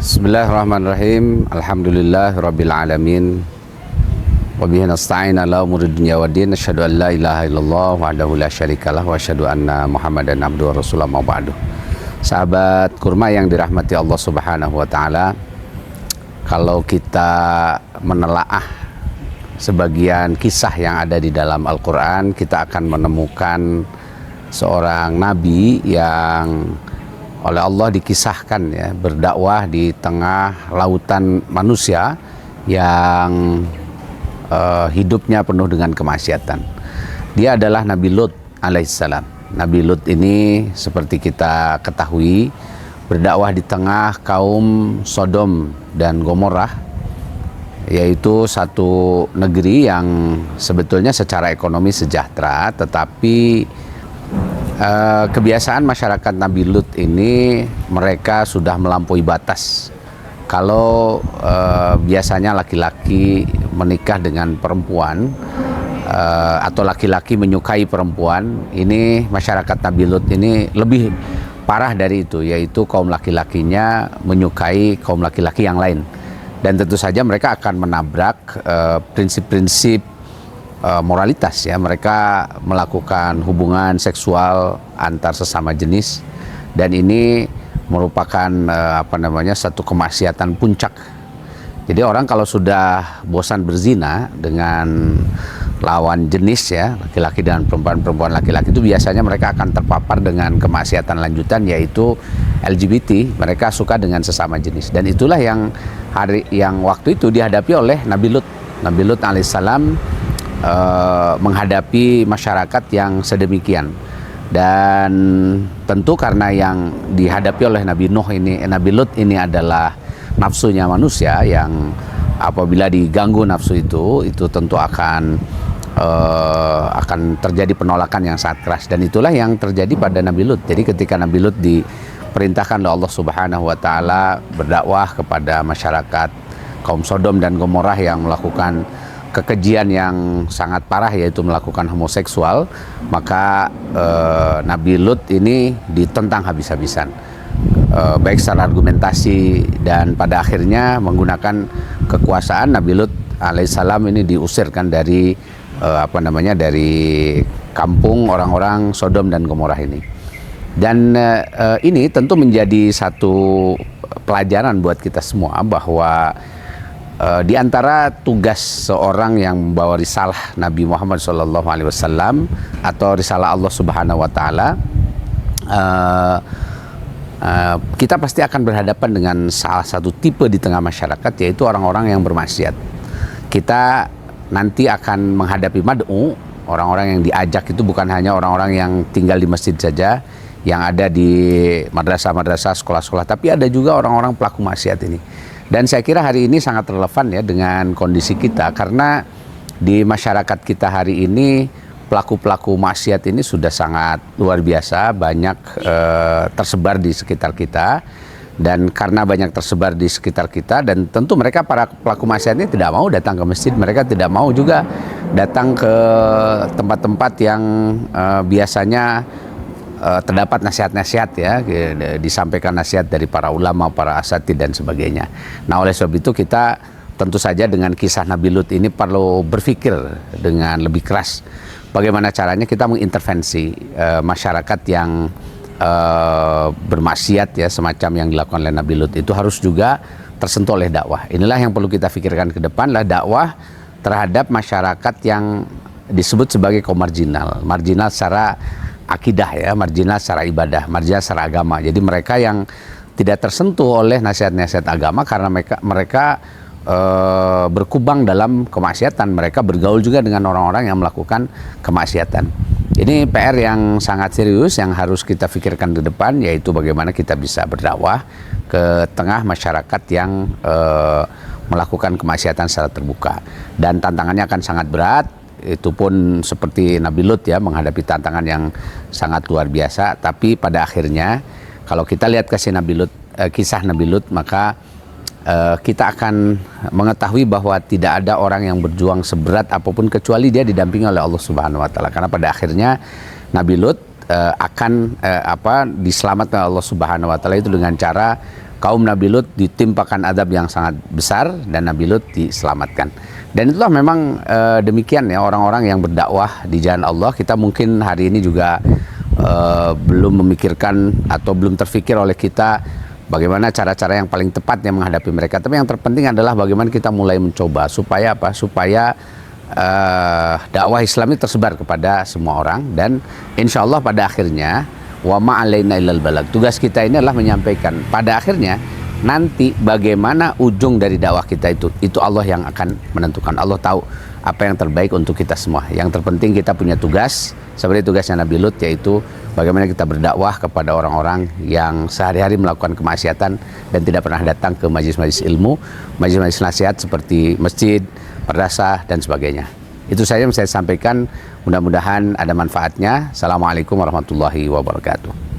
Bismillahirrahmanirrahim. Alhamdulillahirabbil alamin. Wa bihi nasta'in ala umuri dunya waddin. Asyhadu an la ilaha illallah wahdahu la syarikalah wa asyhadu anna Muhammadan abduhu wa rasuluh ma ba'du. Sahabat kurma yang dirahmati Allah Subhanahu wa taala, kalau kita menelaah sebagian kisah yang ada di dalam Al-Qur'an, kita akan menemukan seorang nabi yang oleh Allah dikisahkan ya, berdakwah di tengah lautan manusia yang hidupnya penuh dengan kemaksiatan. Dia adalah Nabi Lut alaihissalam. Nabi Lut ini seperti kita ketahui berdakwah di tengah kaum Sodom dan Gomorrah, yaitu satu negeri yang sebetulnya secara ekonomi sejahtera, tetapi kebiasaan masyarakat Nabi Lut ini mereka sudah melampaui batas. Kalau biasanya laki-laki menikah dengan perempuan atau laki-laki menyukai perempuan, ini masyarakat Nabi Lut ini lebih parah dari itu, yaitu kaum laki-lakinya menyukai kaum laki-laki yang lain. Dan tentu saja mereka akan menabrak prinsip-prinsip moralitas ya. Mereka melakukan hubungan seksual antar sesama jenis, dan ini merupakan satu kemaksiatan puncak. Jadi orang kalau sudah bosan berzina dengan lawan jenis ya, laki-laki dan perempuan laki-laki, itu biasanya mereka akan terpapar dengan kemaksiatan lanjutan, yaitu LGBT. Mereka suka dengan sesama jenis, dan itulah yang waktu itu dihadapi oleh Nabi Lut. Nabi Lut alaihissalam menghadapi masyarakat yang sedemikian, dan tentu karena yang dihadapi oleh Nabi Lut ini adalah nafsunya manusia, yang apabila diganggu nafsu itu tentu akan terjadi penolakan yang sangat keras, dan itulah yang terjadi pada Nabi Lut. Jadi ketika Nabi Lut diperintahkan oleh Allah Subhanahu wa taala berdakwah kepada masyarakat kaum Sodom dan Gomorrah yang melakukan kekejian yang sangat parah, yaitu melakukan homoseksual, maka Nabi Lut ini ditentang habis-habisan, baik secara argumentasi dan pada akhirnya menggunakan kekuasaan. Nabi Lut alaihissalam ini diusirkan dari dari kampung orang-orang Sodom dan Gomorrah ini. Dan ini tentu menjadi satu pelajaran buat kita semua bahwa di antara tugas seorang yang membawa risalah Nabi Muhammad SAW atau risalah Allah Subhanahu wa taala, kita pasti akan berhadapan dengan salah satu tipe di tengah masyarakat, yaitu orang-orang yang bermaksiat. Kita nanti akan menghadapi mad'u, orang-orang yang diajak itu bukan hanya orang-orang yang tinggal di masjid saja, yang ada di madrasah-madrasah, sekolah-sekolah, tapi ada juga orang-orang pelaku maksiat ini. Dan saya kira hari ini sangat relevan ya dengan kondisi kita, karena di masyarakat kita hari ini pelaku-pelaku maksiat ini sudah sangat luar biasa banyak tersebar di sekitar kita. Dan karena banyak tersebar di sekitar kita, dan tentu mereka para pelaku maksiat ini tidak mau datang ke masjid, mereka tidak mau juga datang ke tempat-tempat yang biasanya terdapat nasihat-nasihat ya, disampaikan nasihat dari para ulama, para asatidz dan sebagainya. Nah, oleh sebab itu kita tentu saja dengan kisah Nabi Lut ini perlu berpikir dengan lebih keras bagaimana caranya kita mengintervensi masyarakat yang bermaksiat ya, semacam yang dilakukan oleh Nabi Lut itu harus juga tersentuh oleh dakwah. Inilah yang perlu kita pikirkan ke depan, lah dakwah terhadap masyarakat yang disebut sebagai kaum marginal secara akidah ya, marginal secara ibadah, marginal secara agama. Jadi mereka yang tidak tersentuh oleh nasihat-nasihat agama karena mereka berkubang dalam kemaksiatan, mereka bergaul juga dengan orang-orang yang melakukan kemaksiatan. Ini PR yang sangat serius yang harus kita pikirkan ke depan, yaitu bagaimana kita bisa berdakwah ke tengah masyarakat yang melakukan kemaksiatan secara terbuka. Dan tantangannya akan sangat berat. Itu pun seperti Nabi Lut ya, menghadapi tantangan yang sangat luar biasa. Tapi pada akhirnya kalau kita lihat kisah Nabi Lut, maka kita akan mengetahui bahwa tidak ada orang yang berjuang seberat apapun kecuali dia didampingi oleh Allah Subhanahu wa taala. Karena pada akhirnya Nabi Lut akan diselamatkan oleh Allah Subhanahu wa taala itu dengan cara kaum Nabi Lut ditimpakan azab yang sangat besar dan Nabi Lut diselamatkan. Dan itulah memang demikian ya orang-orang yang berdakwah di jalan Allah. Kita mungkin hari ini juga belum memikirkan atau belum terfikir oleh kita bagaimana cara-cara yang paling tepat yang menghadapi mereka. Tapi yang terpenting adalah bagaimana kita mulai mencoba supaya apa? Supaya dakwah Islam ini tersebar kepada semua orang, dan insya Allah pada akhirnya wa ma alaina illal balag. Tugas kita ini adalah menyampaikan. Pada akhirnya nanti bagaimana ujung dari dakwah kita itu Allah yang akan menentukan. Allah tahu apa yang terbaik untuk kita semua. Yang terpenting kita punya tugas seperti tugasnya Nabi Lut, yaitu bagaimana kita berdakwah kepada orang-orang yang sehari-hari melakukan kemaksiatan dan tidak pernah datang ke majelis-majelis ilmu, majelis-majelis nasihat seperti masjid, madrasah dan sebagainya. Itu saja yang saya sampaikan, mudah-mudahan ada manfaatnya. Assalamualaikum warahmatullahi wabarakatuh.